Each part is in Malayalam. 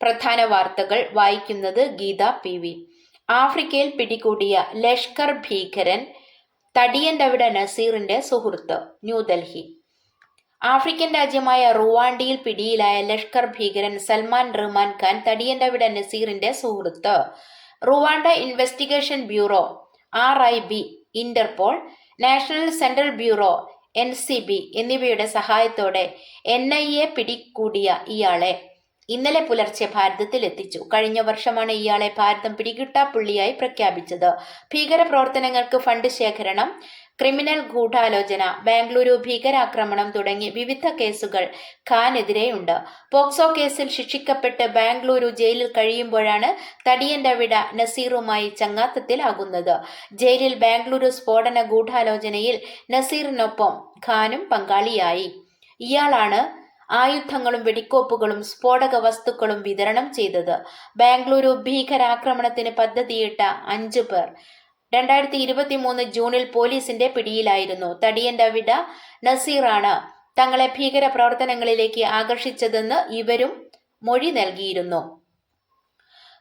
പ്രധാന വാർത്തകൾ വായിക്കുന്നത് ഗീത പി വി. ആഫ്രിക്കയിൽ പിടികൂടിയ ലഷ്കർ ഭീകരൻ തടിയൻതവിട നസീറിന്റെ സുഹൃത്ത്. ന്യൂഡൽഹി. ആഫ്രിക്കൻ രാജ്യമായ റുവാണ്ടയിൽ പിടിയിലായ ലഷ്കർ ഭീകരൻ സൽമാൻ റഹ്മാൻ ഖാൻ തടിയൻതവിട നസീറിന്റെ സുഹൃത്ത്. Rwanda investigation bureau RIB, Interpol, national central bureau NCB എന്നിവയുടെ സഹായത്തോടെ NIA പിടികൂടിയ ഇയാളെ ഇന്നലെ പുലർച്ചെ ഭാരതത്തിൽ എത്തിച്ചു. കഴിഞ്ഞ വർഷമാണ് ഇയാളെ ഭാരതം പിടികിട്ടാപ്പുള്ളിയായി പ്രഖ്യാപിച്ചത്. ഭീകരപ്രവർത്തനങ്ങൾക്ക് ഫണ്ട് ശേഖരണം, ക്രിമിനൽ ഗൂഢാലോചന, ബാംഗ്ലൂരു ഭീകരാക്രമണം തുടങ്ങി വിവിധ കേസുകൾ ഖാനെതിരെയുണ്ട്. പോക്സോ കേസിൽ ശിക്ഷിക്കപ്പെട്ട് ബാംഗ്ലൂരു ജയിലിൽ കഴിയുമ്പോഴാണ് തടിയൻതവിട നസീറുമായി ചങ്ങാത്തത്തിലാകുന്നത്. ജയിലിൽ ബാംഗ്ലൂരു സ്ഫോടന ഗൂഢാലോചനയിൽ നസീറിനൊപ്പം ഖാനും പങ്കാളിയായി. ഇയാളാണ് ആയുധങ്ങളും വെടിക്കോപ്പുകളും സ്ഫോടക വസ്തുക്കളും വിതരണം ചെയ്തത്. ബാംഗ്ലൂരു ഭീകരാക്രമണത്തിന് പദ്ധതിയിട്ട 5 പേർ 2023 ജൂണിൽ പോലീസിന്റെ പിടിയിലായിരുന്നു. തടിയൻതവിട നസീറാണ് തങ്ങളെ ഭീകര പ്രവർത്തനങ്ങളിലേക്ക് ആകർഷിച്ചതെന്ന് ഇവരും മൊഴി നൽകിയിരുന്നു.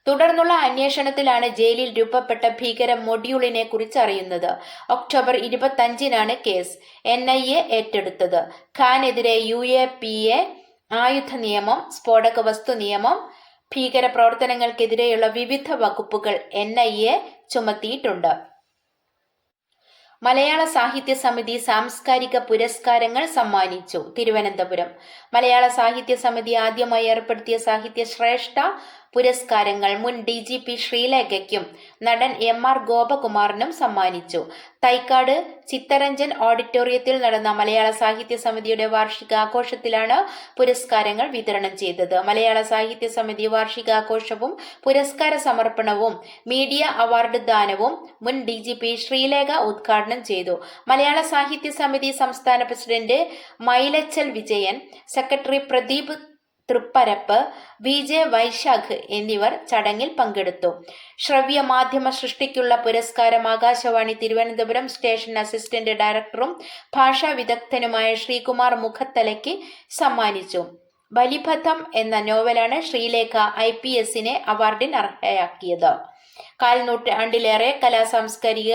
തുടർന്നുള്ള അന്വേഷണത്തിലാണ് ജയിലിൽ രൂപപ്പെട്ട ഭീകര മൊഡ്യൂളിനെ കുറിച്ച് അറിയുന്നത്. ഒക്ടോബർ 25-നാണ് കേസ് NIA ഏറ്റെടുത്തത്. ഖാനെതിരെ UAPA, ആയുധ നിയമം, സ്ഫോടക വസ്തു നിയമം, ഭീകര പ്രവർത്തനങ്ങൾക്കെതിരെയുള്ള വിവിധ വകുപ്പുകൾ NIA ചുമത്തിയിട്ടുണ്ട്. മലയാള സാഹിത്യ സമിതി സാംസ്കാരിക പുരസ്കാരങ്ങൾ സമ്മാനിച്ചു. തിരുവനന്തപുരം. മലയാള സാഹിത്യ സമിതി ആദ്യമായി ഏർപ്പെടുത്തിയ സാഹിത്യ ശ്രേഷ്ഠ പുരസ്കാരങ്ങൾ മുൻ DGP ശ്രീലേഖയ്ക്കും നടൻ MR ഗോപകുമാറിനും സമ്മാനിച്ചു. തൈക്കാട് ചിത്തരഞ്ജൻ ഓഡിറ്റോറിയത്തിൽ നടന്ന മലയാള സാഹിത്യ സമിതിയുടെ വാർഷികാഘോഷത്തിലാണ് പുരസ്കാരങ്ങൾ വിതരണം ചെയ്തത്. മലയാള സാഹിത്യ സമിതി വാർഷികാഘോഷവും പുരസ്കാര സമർപ്പണവും മീഡിയ അവാർഡ് ദാനവും മുൻ DGP ശ്രീലേഖ ഉദ്ഘാടനം ചെയ്തു. മലയാള സാഹിത്യ സമിതി സംസ്ഥാന president Mylachal Vijayan, secretary Pradeep Thripparappu, VJ Vaishakh എന്നിവർ ചടങ്ങിൽ പങ്കെടുത്തു. ശ്രവ്യ മാധ്യമ സൃഷ്ടിക്കുള്ള പുരസ്കാരം ആകാശവാണി തിരുവനന്തപുരം സ്റ്റേഷൻ അസിസ്റ്റന്റ് ഡയറക്ടറും ഭാഷാ വിദഗ്ധനുമായ ശ്രീകുമാർ മുഖത്തലയ്ക്ക് സമ്മാനിച്ചു. ബലിപഥം എന്ന നോവലാണ് ശ്രീലേഖ IPSനെ അവാർഡിന് അർഹയാക്കിയത്. കാൽനൂറ്റാണ്ടിലേറെ കലാസാംസ്കാരിക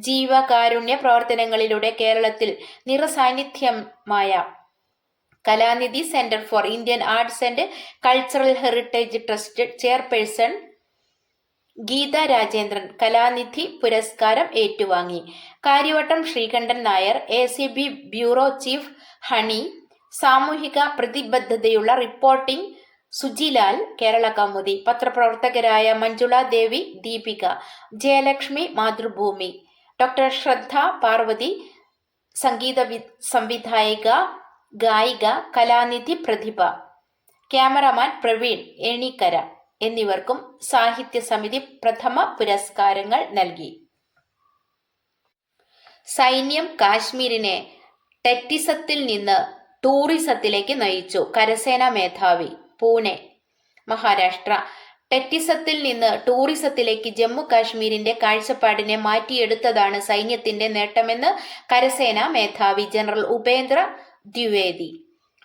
ജീവകാരുണ്യ പ്രവർത്തനങ്ങളിലൂടെ കേരളത്തിൽ നിറസാന്നിധ്യമായ Kalanidhi centre for Indian arts and cultural heritage trust chairperson Geetha Rajendran Kalanidhi പുരസ്കാരം ഏറ്റുവാങ്ങി. Kariavattom Sreekandan Nair, ACB bureau chief Honey, സാമൂഹിക പ്രതിബദ്ധതയുള്ള റിപ്പോർട്ടിംഗ് സുജിലാൽ, കേരള കൗമുദി. പത്രപ്രവർത്തകരായ മഞ്ജുള ദേവി, ദീപിക, ജയലക്ഷ്മി, മാതൃഭൂമി. ഡോക്ടർ ശ്രദ്ധ പാർവതി, സംഗീത സംവിധായിക, ഗായിക, കലാനിധി പ്രതിഭ, ക്യാമറമാൻ പ്രവീൺ എണിക്കര എന്നിവർക്കും സാഹിത്യ സമിതി പ്രഥമ പുരസ്കാരങ്ങൾ നൽകി. സൈന്യം കാശ്മീരിനെ ടെറ്റിസത്തിൽ നിന്ന് ടൂറിസത്തിലേക്ക് നയിച്ചു. കരസേനാ മേധാവി. പൂനെ, മഹാരാഷ്ട്ര. ടെറ്റിസത്തിൽ നിന്ന് ടൂറിസത്തിലേക്ക് ജമ്മു കാശ്മീരിന്റെ കാഴ്ചപ്പാടിനെ മാറ്റിയെടുത്തതാണ് സൈന്യത്തിന്റെ നേട്ടമെന്ന് കരസേനാ മേധാവി ജനറൽ ഉപേന്ദ്ര ദ്വിവേദി.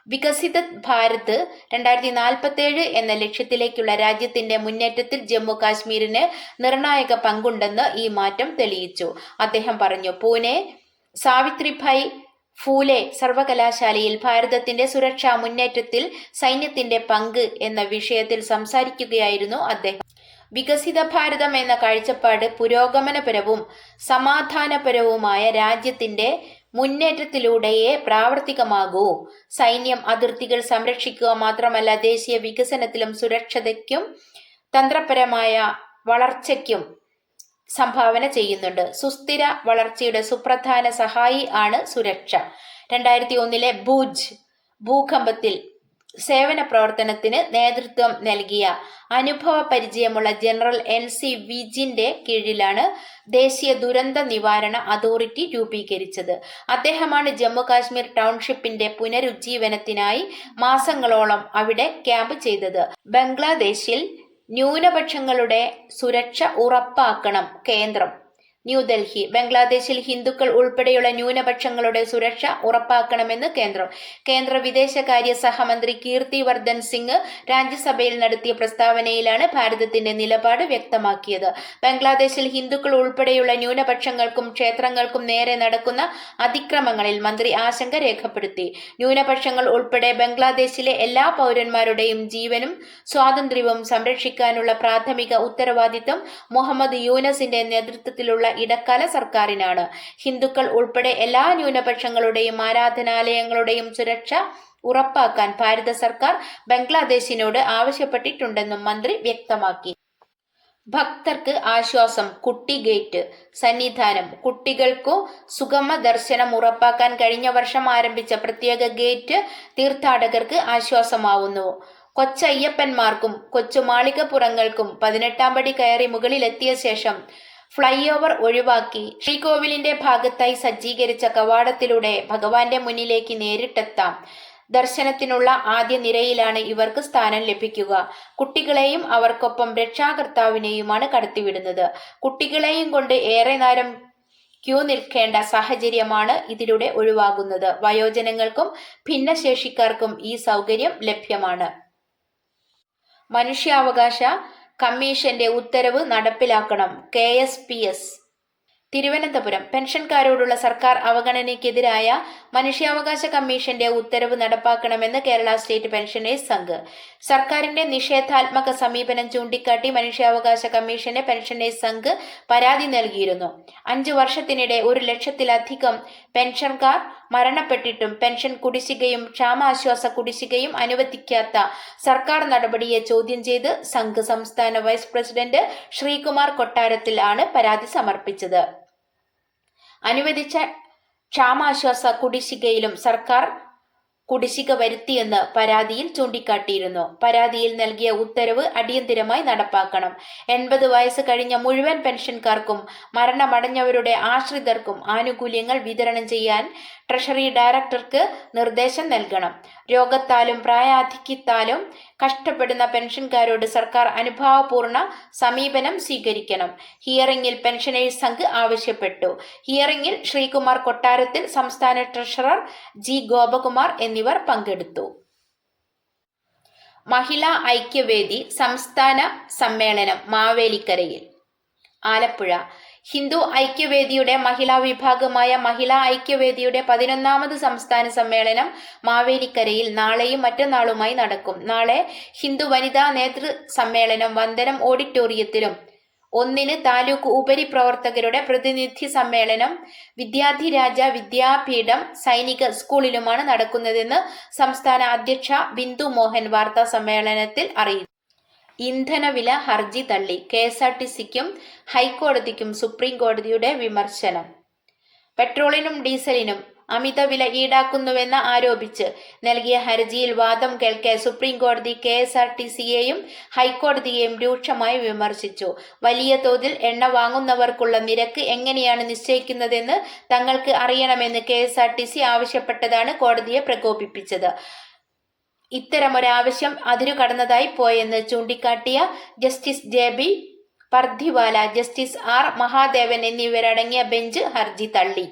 വികസിത ഭാരത് 2047 എന്ന ലക്ഷ്യത്തിലേക്കുള്ള രാജ്യത്തിന്റെ മുന്നേറ്റത്തിൽ ജമ്മു കാശ്മീരിന് നിർണായക പങ്കുണ്ടെന്ന് ഈ മാറ്റം തെളിയിച്ചു അദ്ദേഹം പറഞ്ഞു. പൂനെ സാവിത്രിഭായ് ഫൂലെ സർവകലാശാലയിൽ ഭാരതത്തിന്റെ സുരക്ഷാ മുന്നേറ്റത്തിൽ സൈന്യത്തിന്റെ പങ്ക് എന്ന വിഷയത്തിൽ സംസാരിക്കുകയായിരുന്നു അദ്ദേഹം. വികസിത ഭാരതം എന്ന കാഴ്ചപ്പാട് പുരോഗമനപരവും സമാധാനപരവുമായ രാജ്യത്തിന്റെ മുന്നേറ്റത്തിലൂടെയേ പ്രാവർത്തികമാകൂ. സൈന്യം അതിർത്തികൾ സംരക്ഷിക്കുക മാത്രമല്ല, ദേശീയ വികസനത്തിലും സുരക്ഷതയ്ക്കും തന്ത്രപരമായ വളർച്ചയ്ക്കും സംഭാവന ചെയ്യുന്നുണ്ട്. സുസ്ഥിര വളർച്ചയുടെ സുപ്രധാന സഹായി ആണ് സുരക്ഷ. 2001 ഭൂജ് ഭൂകമ്പത്തിൽ സേവന പ്രവർത്തനത്തിന് നേതൃത്വം നൽകിയ അനുഭവ പരിചയമുള്ള ജനറൽ NC വിജിന്റെ കീഴിലാണ് ദേശീയ ദുരന്ത നിവാരണ അതോറിറ്റി രൂപീകരിച്ചത്. അദ്ദേഹമാണ് ജമ്മു കാശ്മീർ ടൗൺഷിപ്പിന്റെ പുനരുജ്ജീവനത്തിനായി മാസങ്ങളോളം അവിടെ ക്യാമ്പ് ചെയ്തത്. ബംഗ്ലാദേശിൽ ന്യൂനപക്ഷങ്ങളുടെ സുരക്ഷ ഉറപ്പാക്കണം കേന്ദ്രം. ന്യൂഡൽഹി. ബംഗ്ലാദേശിൽ ഹിന്ദുക്കൾ ഉൾപ്പെടെയുള്ള ന്യൂനപക്ഷങ്ങളുടെ സുരക്ഷ ഉറപ്പാക്കണമെന്ന് കേന്ദ്രം. കേന്ദ്ര വിദേശകാര്യ സഹമന്ത്രി കീർത്തി വർദ്ധൻ സിംഗ് രാജ്യസഭയിൽ നടത്തിയ പ്രസ്താവനയിലാണ് ഭാരതത്തിന്റെ നിലപാട് വ്യക്തമാക്കിയത്. ബംഗ്ലാദേശിൽ ഹിന്ദുക്കൾ ഉൾപ്പെടെയുള്ള ന്യൂനപക്ഷങ്ങൾക്കും ക്ഷേത്രങ്ങൾക്കും നേരെ നടക്കുന്ന അതിക്രമങ്ങളിൽ മന്ത്രി ആശങ്ക രേഖപ്പെടുത്തി. ന്യൂനപക്ഷങ്ങൾ ഉൾപ്പെടെ ബംഗ്ലാദേശിലെ എല്ലാ പൗരന്മാരുടെയും ജീവനും സ്വാതന്ത്ര്യവും സംരക്ഷിക്കാനുള്ള പ്രാഥമിക ഉത്തരവാദിത്തം മുഹമ്മദ് യൂനസിന്റെ നേതൃത്വത്തിലുള്ള ഇടക്കാല സർക്കാരിനാണ്. ഹിന്ദുക്കൾ ഉൾപ്പെടെ എല്ലാ ന്യൂനപക്ഷങ്ങളുടെയും ആരാധനാലയങ്ങളുടെയും സുരക്ഷ ഉറപ്പാക്കാൻ ഭാരത സർക്കാർ ബംഗ്ലാദേശിനോട് ആവശ്യപ്പെട്ടിട്ടുണ്ടെന്നും മന്ത്രി വ്യക്തമാക്കി. ഭക്തർക്ക് ആശ്വാസം. കുട്ടി ഗേറ്റ് സന്നിധാനം. കുട്ടികൾക്കു സുഗമ ദർശനം ഉറപ്പാക്കാൻ കഴിഞ്ഞ വർഷം ആരംഭിച്ച പ്രത്യേക ഗേറ്റ് തീർത്ഥാടകർക്ക് ആശ്വാസമാവുന്നു. കൊച്ചയ്യപ്പന്മാർക്കും കൊച്ചുമാളികപ്പുറങ്ങൾക്കും 18-ാം പടി കയറി മുകളിലെത്തിയ ശേഷം ഫ്ലൈ ഓവർ ഒഴിവാക്കി ശ്രീകോവിലിന്റെ ഭാഗത്തായി സജ്ജീകരിച്ച കവാടത്തിലൂടെ ഭഗവാന്റെ മുന്നിലേക്ക് നേരിട്ടെത്താം. ദർശനത്തിനുള്ള ആദ്യ നിരയിലാണ് ഇവർക്ക് സ്ഥാനം ലഭിക്കുക. കുട്ടികളെയും അവർക്കൊപ്പം രക്ഷാകർത്താവിനെയുമാണ് കടത്തിവിടുന്നത്. കുട്ടികളെയും കൊണ്ട് ഏറെ നേരം ക്യൂ നിൽക്കേണ്ട സാഹചര്യമാണ് ഇതിലൂടെ ഒഴിവാകുന്നത്. വയോജനങ്ങൾക്കും ഭിന്നശേഷിക്കാർക്കും ഈ സൗകര്യം ലഭ്യമാണ്. മനുഷ്യാവകാശ കമ്മീഷന്റെ ഉത്തരവ് നടപ്പിലാക്കണം. KSPS. തിരുവനന്തപുരം. പെൻഷൻകാരോടുള്ള സർക്കാർ അവഗണനയ്ക്കെതിരായ മനുഷ്യാവകാശ കമ്മീഷന്റെ ഉത്തരവ് നടപ്പാക്കണമെന്ന് കേരള സ്റ്റേറ്റ് പെൻഷനേഴ്സ് സംഘ്. സർക്കാരിന്റെ നിഷേധാത്മക സമീപനം ചൂണ്ടിക്കാട്ടി മനുഷ്യാവകാശ കമ്മീഷന് പെൻഷനേഴ്സ് സംഘ് പരാതി നൽകിയിരുന്നു. 5 വർഷത്തിനിടെ 1 ലക്ഷത്തിലധികം പെൻഷൻകാർ മരണപ്പെട്ടിട്ടും പെൻഷൻ കുടിശ്ശികയും ക്ഷാമാശ്വാസ കുടിശ്ശികയും അനുവദിക്കാത്ത സർക്കാർ നടപടിയെ ചോദ്യം ചെയ്ത് സംഘ് സംസ്ഥാന വൈസ് പ്രസിഡന്റ് ശ്രീകുമാർ കൊട്ടാരത്തിൽ ആണ് പരാതി സമർപ്പിച്ചത്. അനുവദിച്ച ക്ഷാമാശ്വാസ കുടിശ്ശികയിലും സർക്കാർ കുടിശ്ശിക വരുത്തിയെന്ന് പരാതിയിൽ ചൂണ്ടിക്കാട്ടിയിരുന്നു. പരാതിയിൽ നൽകിയ ഉത്തരവ് അടിയന്തിരമായി നടപ്പാക്കണം. 80 വയസ്സ് കഴിഞ്ഞ മുഴുവൻ പെൻഷൻകാർക്കും മരണമടഞ്ഞവരുടെ ആശ്രിതർക്കും ആനുകൂല്യങ്ങൾ വിതരണം ചെയ്യാൻ ട്രഷറി ഡയറക്ടർക്ക് നിർദ്ദേശം നൽകണം. രോഗത്താലും പ്രായാധിക്യത്താലും കഷ്ടപ്പെടുന്ന പെൻഷൻകാരോട് സർക്കാർ അനുഭാവപൂർണ്ണ സമീപനം സ്വീകരിക്കണം. ഹിയറിംഗിൽ പെൻഷനേഴ്സ് സംഘ് ആവശ്യപ്പെട്ടു. ഹിയറിംഗിൽ ശ്രീകുമാർ കൊട്ടാരത്തിൽ, സംസ്ഥാന ട്രഷറർ G. ഗോപകുമാർ എന്നിവർ പങ്കെടുത്തു. മഹിളാ ഐക്യവേദി സംസ്ഥാന സമ്മേളനം മാവേലിക്കരയിൽ. ആലപ്പുഴ. ഹിന്ദു ഐക്യവേദിയുടെ മഹിളാ വിഭാഗമായ മഹിളാ ഐക്യവേദിയുടെ 11ാമത് സംസ്ഥാന സമ്മേളനം മാവേലിക്കരയിൽ നാളെയും മറ്റന്നാളുമായി നടക്കും. നാളെ ഹിന്ദു വനിതാ നേതൃ സമ്മേളനം വന്ദനം ഓഡിറ്റോറിയത്തിലും 1-ന് താലൂക്ക് ഉപരിപ്രവർത്തകരുടെ പ്രതിനിധി സമ്മേളനം വിദ്യാധിരാജ വിദ്യാപീഠം സൈനിക സ്കൂളിലുമാണ് നടക്കുന്നതെന്ന് സംസ്ഥാന അധ്യക്ഷ ബിന്ദു മോഹൻ വാർത്താ സമ്മേളനത്തിൽ അറിയിച്ചു. ഇന്ധനവില ഹർജി തള്ളി. KSRTCക്കും ഹൈക്കോടതിക്കും സുപ്രീം കോടതിയുടെ വിമർശനം. പെട്രോളിനും ഡീസലിനും അമിത വില ഈടാക്കുന്നുവെന്ന് ആരോപിച്ച് നൽകിയ ഹർജിയിൽ വാദം കേൾക്കെ സുപ്രീം കോടതി KSRTCയെയും ഹൈക്കോടതിയെയും രൂക്ഷമായി വിമർശിച്ചു. വലിയ തോതിൽ എണ്ണ വാങ്ങുന്നവർക്കുള്ള നിരക്ക് എങ്ങനെയാണ് നിശ്ചയിക്കുന്നതെന്ന് തങ്ങൾക്ക് അറിയണമെന്ന് KSRTC ആവശ്യപ്പെട്ടതാണ് കോടതിയെ പ്രകോപിപ്പിച്ചത്. ഇത്തരമൊരാവശ്യം അതിരുകടന്നതായി പോയെന്ന് ചൂണ്ടിക്കാട്ടിയ justice JB Pardiwala, justice R. Mahadevan എന്നിവരടങ്ങിയ ബെഞ്ച് ഹർജി തള്ളി.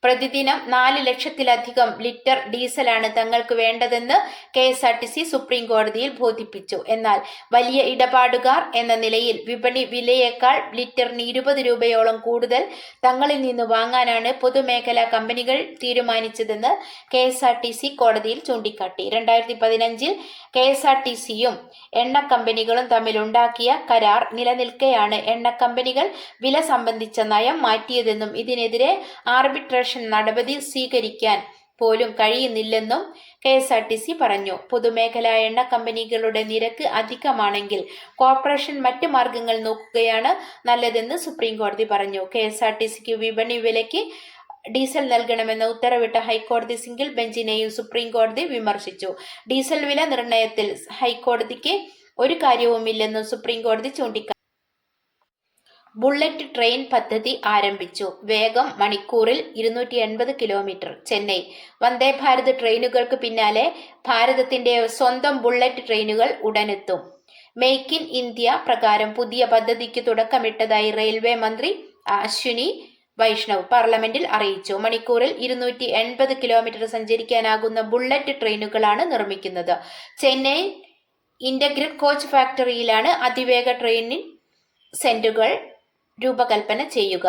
പ്രതിദിനം 4 ലക്ഷത്തിലധികം ലിറ്റർ ഡീസലാണ് തങ്ങൾക്ക് വേണ്ടതെന്ന് KSRTC സുപ്രീം കോടതിയിൽ ബോധിപ്പിച്ചു. എന്നാൽ വലിയ ഇടപാടുകാർ എന്ന നിലയിൽ വിപണി വിലയേക്കാൾ ലിറ്ററിന് 20 രൂപയോളം കൂടുതൽ തങ്ങളിൽ നിന്ന് വാങ്ങാനാണ് പൊതുമേഖലാ കമ്പനികൾ തീരുമാനിച്ചതെന്ന് KSRTC കോടതിയിൽ ചൂണ്ടിക്കാട്ടി. 2015-ൽ KSRTCയും എണ്ണ കമ്പനികളും തമ്മിലുണ്ടാക്കിയ കരാർ നിലനിൽക്കെയാണ് എണ്ണ കമ്പനികൾ വില സംബന്ധിച്ച നയം മാറ്റിയതെന്നും ഇതിനെതിരെ ആർബിട്രേഷൻ നടപടി സ്വീകരിക്കാൻ പോലും കഴിയുന്നില്ലെന്നും KSRTC പറഞ്ഞു. പൊതുമേഖലാ എണ്ണ കമ്പനികളുടെ നിരക്ക് അധികമാണെങ്കിൽ കോർപ്പറേഷൻ മറ്റ് മാർഗങ്ങൾ നോക്കുകയാണ് നല്ലതെന്ന് സുപ്രീം കോടതി പറഞ്ഞു. KSRTCക്ക് വിപണി വിലയ്ക്ക് ഡീസൽ നൽകണമെന്ന് ഉത്തരവിട്ട ഹൈക്കോടതി സിംഗിൾ ബെഞ്ചിനെയും സുപ്രീം കോടതി വിമർശിച്ചു. ഡീസൽ വില നിർണയത്തിൽ ഹൈക്കോടതിക്ക് ഒരു കാര്യവുമില്ലെന്നും സുപ്രീം കോടതി ചൂണ്ടിക്കാട്ടി. ബുള്ളറ്റ് ട്രെയിൻ പദ്ധതി ആരംഭിച്ചു. വേഗം മണിക്കൂറിൽ 280 കിലോമീറ്റർ. ചെന്നൈ. വന്ദേ ഭാരത് ട്രെയിനുകൾക്ക് പിന്നാലെ ഭാരതത്തിന്റെ സ്വന്തം ബുള്ളറ്റ് ട്രെയിനുകൾ ഉടനെത്തും. മേക്ക് ഇൻ ഇന്ത്യ പ്രകാരം പുതിയ പദ്ധതിക്ക് തുടക്കമിട്ടതായി റെയിൽവേ മന്ത്രി അശ്വിനി വൈഷ്ണവ് പാർലമെന്റിൽ അറിയിച്ചു. മണിക്കൂറിൽ 280 കിലോമീറ്റർ സഞ്ചരിക്കാനാകുന്ന ബുള്ളറ്റ് ട്രെയിനുകളാണ് നിർമ്മിക്കുന്നത്. ചെന്നൈ ഇന്റഗ്രേറ്റഡ് കോച്ച് ഫാക്ടറിയിലാണ് അതിവേഗ ട്രെയിനിങ് സെന്ററുകൾ രൂപകൽപ്പന ചെയ്യുക.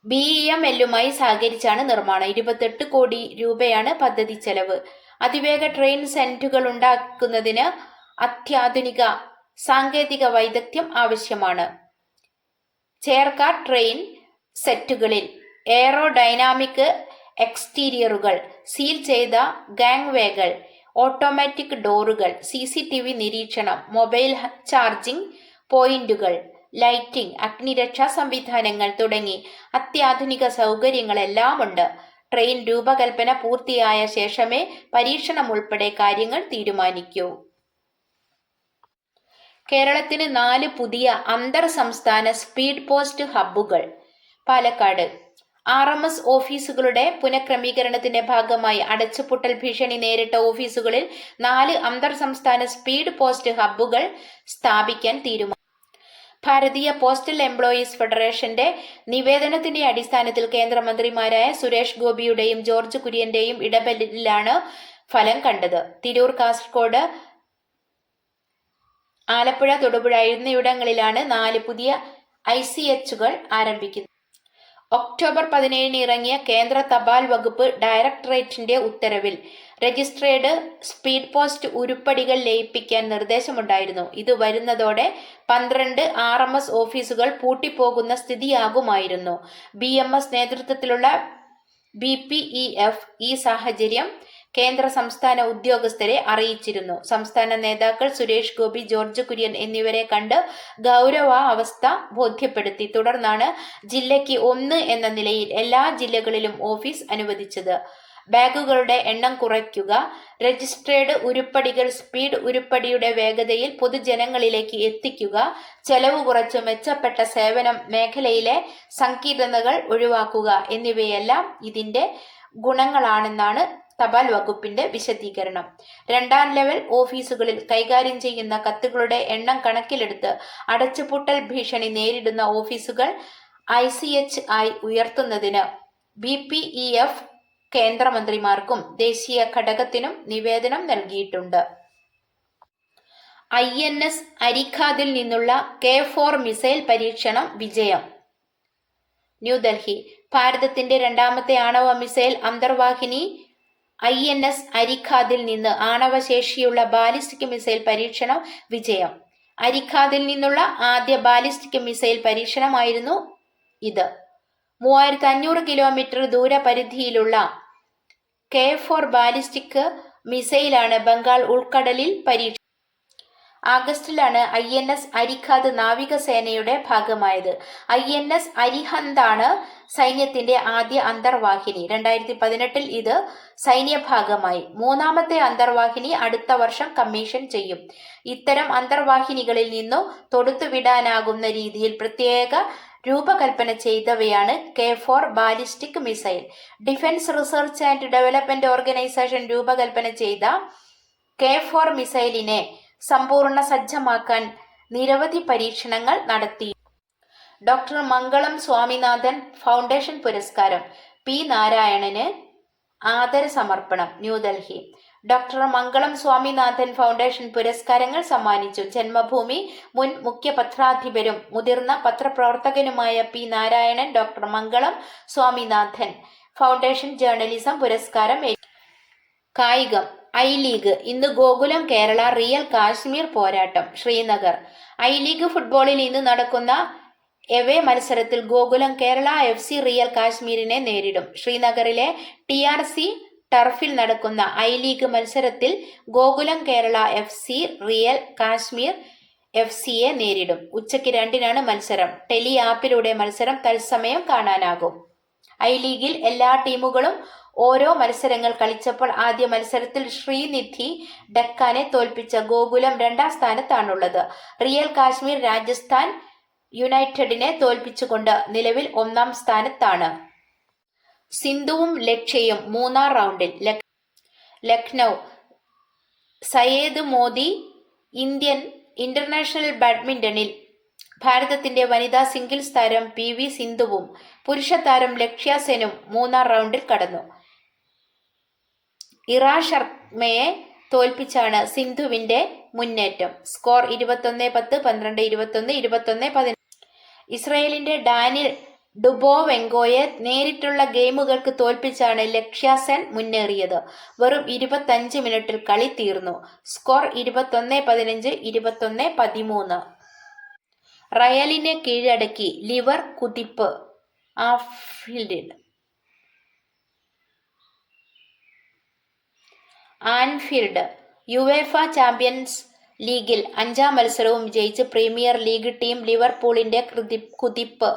BEML-യുമായി സഹകരിച്ചാണ് നിർമ്മാണം. 28 കോടി രൂപയാണ് പദ്ധതി ചെലവ്. അതിവേഗ ട്രെയിൻ സെന്ററുകൾ ഉണ്ടാക്കുന്നതിന് അത്യാധുനിക സാങ്കേതിക വൈദഗ്ധ്യം ആവശ്യമാണ്. ചെയർകാർ ട്രെയിൻ സെറ്റുകളിൽ എയറോഡൈനാമിക് എക്സ്റ്റീരിയറുകൾ, സീൽ ചെയ്ത ഗാങ്വേകൾ, ഓട്ടോമാറ്റിക് ഡോറുകൾ, CCTV നിരീക്ഷണം, മൊബൈൽ ചാർജിംഗ് പോയിന്റുകൾ, ലൈറ്റിംഗ്, അഗ്നിരക്ഷാ സംവിധാനങ്ങൾ തുടങ്ങി അത്യാധുനിക സൗകര്യങ്ങളെല്ലാം ഉണ്ട്. ട്രെയിൻ രൂപകൽപ്പന പൂർത്തിയായ ശേഷമേ പരീക്ഷണം ഉൾപ്പെടെ കാര്യങ്ങൾ തീരുമാനിക്കൂ. കേരളത്തിന് 4 പുതിയ അന്തർ സംസ്ഥാന സ്പീഡ് പോസ്റ്റ് ഹബ്ബുകൾ. പാലക്കാട് RMS ഓഫീസുകളുടെ പുനഃക്രമീകരണത്തിന്റെ ഭാഗമായി അടച്ചുപൂട്ടൽ ഭീഷണി നേരിട്ട ഓഫീസുകളിൽ 4 അന്തർ സംസ്ഥാന സ്പീഡ് പോസ്റ്റ് ഹബ്ബുകൾ സ്ഥാപിക്കാൻ തീരുമാനിച്ചു. ഭാരതീയ പോസ്റ്റൽ എംപ്ലോയീസ് ഫെഡറേഷന്റെ നിവേദനത്തിന്റെ അടിസ്ഥാനത്തിൽ കേന്ദ്രമന്ത്രിമാരായ സുരേഷ് ഗോപിയുടെയും ജോർജ് കുര്യന്റെയും ഇടപെടലിലാണ് ഫലം കണ്ടത്. തിരൂർ, കാസർഗോഡ്, ആലപ്പുഴ, തൊടുപുഴ എന്നിവിടങ്ങളിലാണ് 4 പുതിയ ICHകൾ ആരംഭിക്കുന്നത്. ഒക്ടോബർ 17 ഇറങ്ങിയ കേന്ദ്ര തപാൽ വകുപ്പ് ഡയറക്ടറേറ്റിന്റെ ഉത്തരവിൽ രജിസ്ട്രേഡ് സ്പീഡ് പോസ്റ്റ് ഉരുപ്പടികൾ ലയിപ്പിക്കാൻ നിർദ്ദേശമുണ്ടായിരുന്നു. ഇത് വരുന്നതോടെ 12 RMS ഓഫീസുകൾ പൂട്ടിപ്പോകുന്ന സ്ഥിതിയാകുമായിരുന്നു. BMS നേതൃത്വത്തിലുള്ള BPEF ഈ സാഹചര്യം കേന്ദ്ര സംസ്ഥാന ഉദ്യോഗസ്ഥരെ അറിയിച്ചിരുന്നു. സംസ്ഥാന നേതാക്കൾ സുരേഷ് ഗോപി, ജോർജ് കുര്യൻ എന്നിവരെ കണ്ട് ഗൗരവാവസ്ഥ ബോധ്യപ്പെടുത്തി. തുടർന്നാണ് ജില്ലയ്ക്ക് 1 എന്ന നിലയിൽ എല്ലാ ജില്ലകളിലും ഓഫീസ് അനുവദിച്ചത്. ബാഗുകളുടെ എണ്ണം കുറയ്ക്കുക, രജിസ്ട്രേഡ് ഉരുപ്പടികൾ സ്പീഡ് ഉരുപ്പടിയുടെ വേഗതയിൽ പൊതുജനങ്ങളിലേക്ക് എത്തിക്കുക, ചെലവ് കുറച്ച് മെച്ചപ്പെട്ട സേവനം, മേഖലയിലെ സങ്കീർണതകൾ ഒഴിവാക്കുക എന്നിവയെല്ലാം ഇതിന്റെ ഗുണങ്ങളാണെന്നാണ് തപാൽ വകുപ്പിന്റെ വിശദീകരണം. 2ാം ലെവൽ ഓഫീസുകളിൽ കൈകാര്യം ചെയ്യുന്ന കത്തുകളുടെ എണ്ണം കണക്കിലെടുത്ത് അടച്ചുപൂട്ടൽ ഭീഷണി നേരിടുന്ന ഓഫീസുകൾ ICH ആയി ഉയർത്തുന്നതിന് BPEF കേന്ദ്രമന്ത്രിമാർക്കും ദേശീയ ഘടകത്തിനും നിവേദനം നൽകിയിട്ടുണ്ട്. INS അരിഖാദിൽ നിന്നുള്ള K4 മിസൈൽ പരീക്ഷണം വിജയം. ന്യൂഡൽഹി ഭാരതത്തിന്റെ 2ാമത്തെ ആണവ മിസൈൽ അന്തർവാഹിനി INS അരിഖാദിൽ നിന്ന് ആണവശേഷിയുള്ള ബാലിസ്റ്റിക് മിസൈൽ പരീക്ഷണം വിജയം. അരിഖാദിൽ നിന്നുള്ള ആദ്യ ബാലിസ്റ്റിക് മിസൈൽ പരീക്ഷണമായിരുന്നു ഇത്. 3500 കിലോമീറ്റർ ദൂരപരിധിയിലുള്ള K4 ബാലിസ്റ്റിക് മിസൈലാണ് ബംഗാൾ ഉൾക്കടലിൽ പരീക്ഷ. ആഗസ്റ്റിലാണ് INS അരിഖാദ് നാവികസേനയുടെ ഭാഗമായത്. INS അരിഹന്താണ് സൈന്യത്തിന്റെ ആദ്യ അന്തർവാഹിനി. 2018 ഇത് സൈന്യഭാഗമായി. 3ാമത്തെ അന്തർവാഹിനി അടുത്ത വർഷം കമ്മീഷൻ ചെയ്യും. ഇത്തരം അന്തർവാഹിനികളിൽ നിന്നു തൊടുത്തുവിടാനാകുന്ന രീതിയിൽ പ്രത്യേക രൂപകൽപ്പന ചെയ്തവയാണ് K4 ballistic missile. Defence research and development organisation രൂപകൽപ്പന ചെയ്ത K4 മിസൈലിനെ സമ്പൂർണ്ണ സജ്ജമാക്കാൻ നിരവധി പരീക്ഷണങ്ങൾ നടത്തി. ഡോക്ടർ മംഗളം സ്വാമിനാഥൻ ഫൗണ്ടേഷൻ പുരസ്കാരം. P. നാരായണന് ആദര സമർപ്പണം. ന്യൂഡൽഹി ഡോക്ടർ മംഗളം സ്വാമിനാഥൻ ഫൗണ്ടേഷൻ പുരസ്കാരങ്ങൾ സമ്മാനിച്ചു. ജന്മഭൂമി മുൻ മുഖ്യ പത്രാധിപരും മുതിർന്ന പത്രപ്രവർത്തകനുമായ P. നാരായണൻ ഡോക്ടർ മംഗളം സ്വാമിനാഥൻ ഫൗണ്ടേഷൻ ജേർണലിസം പുരസ്കാരം. കായികം. I-ലീഗ് ഇന്ന് ഗോകുലം കേരള റിയൽ കാശ്മീർ പോരാട്ടം. ശ്രീനഗർ I-ലീഗ് ഫുട്ബോളിൽ ഇന്ന് നടക്കുന്ന എവേ മത്സരത്തിൽ ഗോകുലം കേരള FC റിയൽ കാശ്മീരിനെ നേരിടും. ശ്രീനഗറിലെ TRC ടർഫിൽ നടക്കുന്ന I-ലീഗ് മത്സരത്തിൽ ഗോകുലം കേരള FC റിയൽ കാശ്മീർ FCയെ നേരിടും. ഉച്ചയ്ക്ക് 2-നാണ് മത്സരം. ടെലി ആപ്പിലൂടെ മത്സരം തത്സമയം കാണാനാകും. I-ലീഗിൽ എല്ലാ ടീമുകളും ഓരോ മത്സരങ്ങൾ കളിച്ചപ്പോൾ ആദ്യ മത്സരത്തിൽ ശ്രീനിധി ഡക്കാനെ തോൽപ്പിച്ച ഗോകുലം 2ാം സ്ഥാനത്താണുള്ളത്. റിയൽ കാശ്മീർ രാജസ്ഥാൻ യുണൈറ്റഡിനെ തോൽപ്പിച്ചുകൊണ്ട് നിലവിൽ 1ാം സ്ഥാനത്താണ്. സിന്ധുവും ലക്ഷ്യയും 3ാം റൗണ്ടിൽ. Lucknow Zayed Modi Indian international ബാഡ്മിന്റണിൽ ഭാരതത്തിന്റെ വനിതാ സിംഗിൾസ് താരം PV സിന്ധുവും പുരുഷ താരം ലക്ഷ്യ സെനും മൂന്നാം റൗണ്ടിൽ കടന്നു. ഇറ ശർമ്മയെ തോൽപ്പിച്ചാണ് സിന്ധുവിന്റെ മുന്നേറ്റം. സ്കോർ 21-10, 12-21, 21-11. ഇസ്രയേലിന്റെ ഡാനിൽ ഡുബോവെങ്കോയെ നേരിട്ടുള്ള ഗെയിമുകൾക്ക് തോൽപ്പിച്ചാണ് ലക്ഷ്യ സെൻ മുന്നേറിയത്. വെറും 25 മിനിറ്റിൽ കളി തീർന്നു. സ്കോർ 21-15, 21-13. റയലിനെ കീഴടക്കി ലിവർ കുതിപ്പ് ആൻഫീൽഡ്. യുവേഫ ചാമ്പ്യൻസ് ലീഗിൽ 5-ാം മത്സരവും ജയിച്ച് പ്രീമിയർ ലീഗ് ടീം ലിവർപൂളിന്റെ കുതിപ്പ്.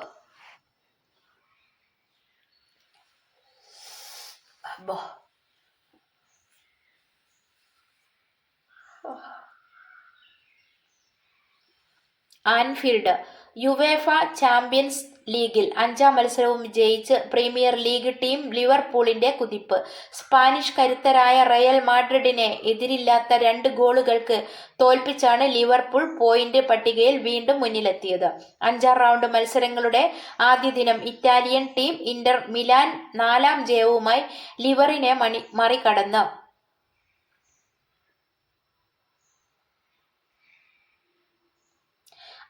ആൻഫീൽഡ്. യുവേഫ ചാമ്പ്യൻസ് ലീഗിൽ 5-ാം മത്സരവും ജയിച്ച് പ്രീമിയർ ലീഗ് ടീം ലിവർപൂളിന്റെ കുതിപ്പ്. സ്പാനിഷ് കരുത്തരായ റയൽ മാഡ്രിഡിനെ എതിരില്ലാത്ത 2 ഗോളുകൾക്ക് തോൽപ്പിച്ചാണ് ലിവർപൂൾ പോയിന്റ് പട്ടികയിൽ വീണ്ടും മുന്നിലെത്തിയത്. 5-ാം റൗണ്ട് മത്സരങ്ങളുടെ ആദ്യ ദിനം ഇറ്റാലിയൻ ടീം ഇന്റർ മിലാൻ 4-ാം ജയവുമായി ലിവറിനെ മറികടന്ന്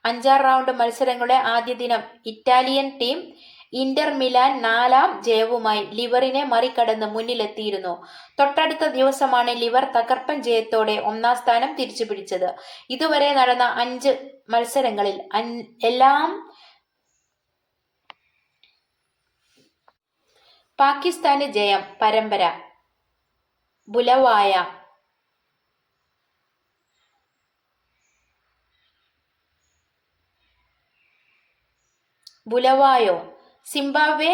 5-ാം റൗണ്ട് മത്സരങ്ങളുടെ ആദ്യ ദിനം ഇറ്റാലിയൻ ടീം ഇന്റർ മിലാൻ 4-ാം ജയവുമായി ലിവറിനെ മറികടന്ന് മുന്നിലെത്തിയിരുന്നു. തൊട്ടടുത്ത ദിവസമാണ് ലിവർ തകർപ്പൻ ജയത്തോടെ 1-ാം സ്ഥാനം തിരിച്ചുപിടിച്ചത്. ഇതുവരെ നടന്ന 5 മത്സരങ്ങളിൽ എല്ലാം പാകിസ്ഥാന് ജയം. പരമ്പര ബുലവായോ. സിംബാബ്വെ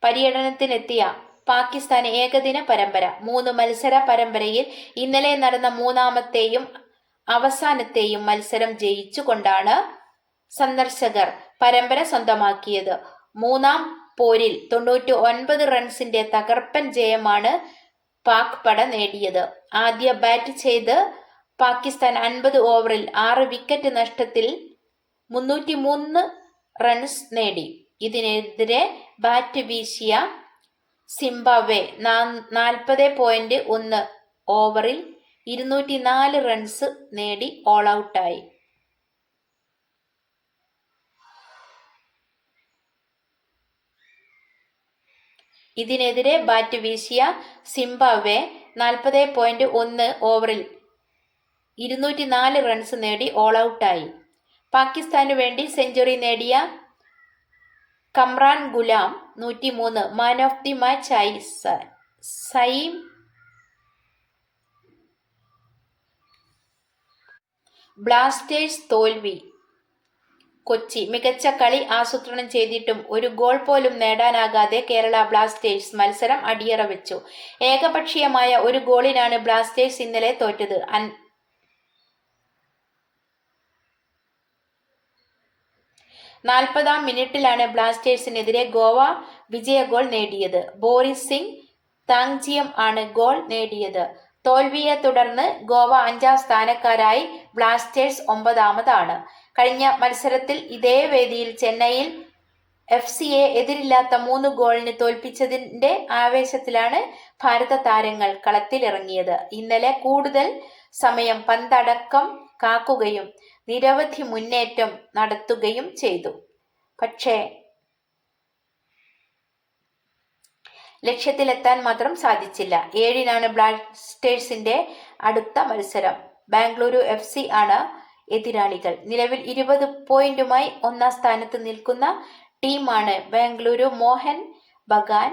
പര്യടനത്തിനെത്തിയ പാകിസ്ഥാന് ഏകദിന പരമ്പര. 3 മത്സര പരമ്പരയിൽ ഇന്നലെ നടന്ന 3-ാമത്തെയും അവസാനത്തെയും മത്സരം ജയിച്ചുകൊണ്ടാണ് സന്ദർശകർ പരമ്പര സ്വന്തമാക്കിയത്. 3-ാം പോരിൽ 99 റൺസിന്റെ തകർപ്പൻ ജയമാണ് പാക് പട നേടിയത്. ആദ്യ ബാറ്റ് ചെയ്ത് പാകിസ്ഥാൻ 50 ഓവറിൽ 6 വിക്കറ്റ് നഷ്ടത്തിൽ 303 റൺസ് നേടി. ഇതിനെതിരെ ബാറ്റ് വീശിയ സിംബാബ്വെ 40.1 ഓവറിൽ 204 റൺസ് നേടി ഓൾ ഔട്ടായി. ഇതിനെതിരെ ബാറ്റ് വീശിയ സിംബാബ്വെ 40.1 ഓവറിൽ 204 റൺസ് നേടി ഓൾ ഔട്ടായി. പാകിസ്ഥാനു വേണ്ടി സെഞ്ചുറി നേടിയ Kamran Ghulam 103 man of the match ആയി. സൈം ബ്ലാസ്റ്റേഴ്സ് തോൽവി. കൊച്ചി. മികച്ച കളി ആസൂത്രണം ചെയ്തിട്ടും ഒരു ഗോൾ പോലും നേടാനാകാതെ കേരള ബ്ലാസ്റ്റേഴ്സ് മത്സരം അടിയറ വെച്ചു. ഏകപക്ഷീയമായ ഒരു ഗോളിനാണ് ബ്ലാസ്റ്റേഴ്സ് ഇന്നലെ തോറ്റത്. 40-ാം മിനിറ്റിലാണ് ബ്ലാസ്റ്റേഴ്സിനെതിരെ ഗോവ വിജയ ഗോൾ നേടിയത്. ബോറിസ് സിംഗ് താങ്ജിയം ആണ് ഗോൾ നേടിയത്. തോൽവിയെ തുടർന്ന് ഗോവ 5-ാം സ്ഥാനക്കാരായി. ബ്ലാസ്റ്റേഴ്സ് 9-ാമതാണ്. കഴിഞ്ഞ മത്സരത്തിൽ ഇതേ വേദിയിൽ ചെന്നൈയിൽ FCയെ എതിരില്ലാത്ത 3 ഗോളിന് തോൽപ്പിച്ചതിന്റെ ആവേശത്തിലാണ് ഭാരത താരങ്ങൾ കളത്തിലിറങ്ങിയത്. ഇന്നലെ കൂടുതൽ സമയം പന്തടക്കം കാക്കുകയും നിരവധി മുന്നേറ്റം നടത്തുകയും ചെയ്തു. പക്ഷേ ലക്ഷ്യത്തിലെത്താൻ മാത്രം സാധിച്ചില്ല. 7-നാണ് ബ്ലാസ്റ്റേഴ്സിന്റെ അടുത്ത മത്സരം. ബാംഗ്ലൂരു FC ആണ് എതിരാളികൾ. നിലവിൽ 20 പോയിന്റുമായി 1-ാം സ്ഥാനത്ത് നിൽക്കുന്ന ടീമാണ് ബാംഗ്ലൂരു. മോഹൻ ബഗാൻ